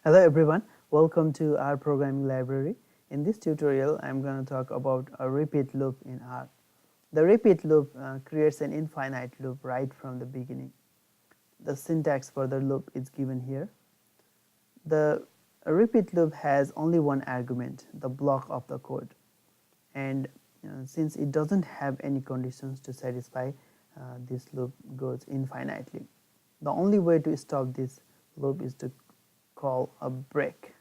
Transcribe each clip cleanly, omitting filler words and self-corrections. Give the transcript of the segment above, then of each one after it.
Hello everyone, welcome to our programming library. In this tutorial, I'm going to talk about a repeat loop in R. The repeat loop creates an infinite loop right from the beginning. The syntax for the loop is given here. The repeat loop has only one argument, the block of the code. And since it doesn't have any conditions to satisfy, this loop goes infinitely. The only way to stop this loop is to call a break.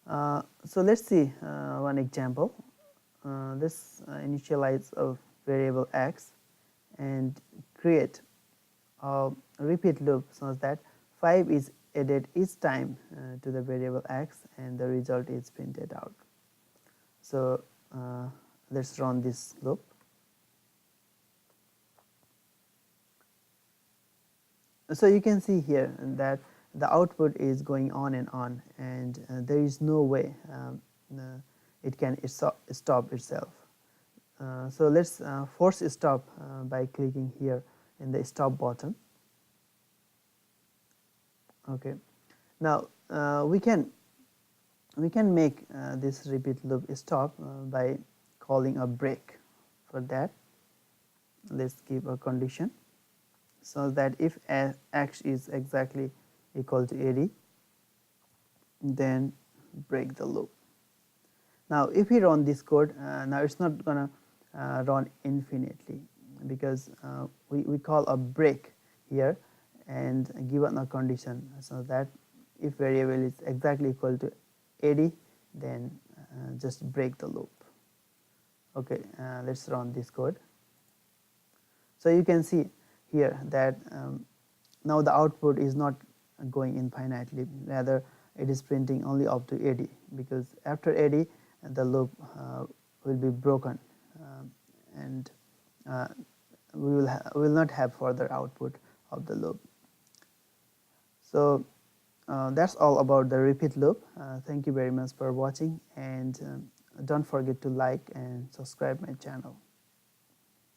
So let's see one example. Let's initialize a variable x and create a repeat loop such that 5 is added each time to the variable x and the result is printed out. So let's run this loop. So you can see here that the output is going on, and there is no way it can stop itself. So let's force stop by clicking here in the stop button. Okay, now we can make this repeat loop stop by calling a break. For that, let's give a condition so that if x is exactly equal to 80, then break the loop. Now if we run this code, now it's not gonna run infinitely, because we call a break here and given a condition so that if variable is exactly equal to 80, then just break the loop. Okay, let's run this code. So you can see here that now the output is not going infinitely, rather it is printing only up to 80, because after 80 the loop will be broken, and we will not have further output of the loop. So that's all about the repeat loop. Thank you very much for watching, and don't forget to like and subscribe my channel.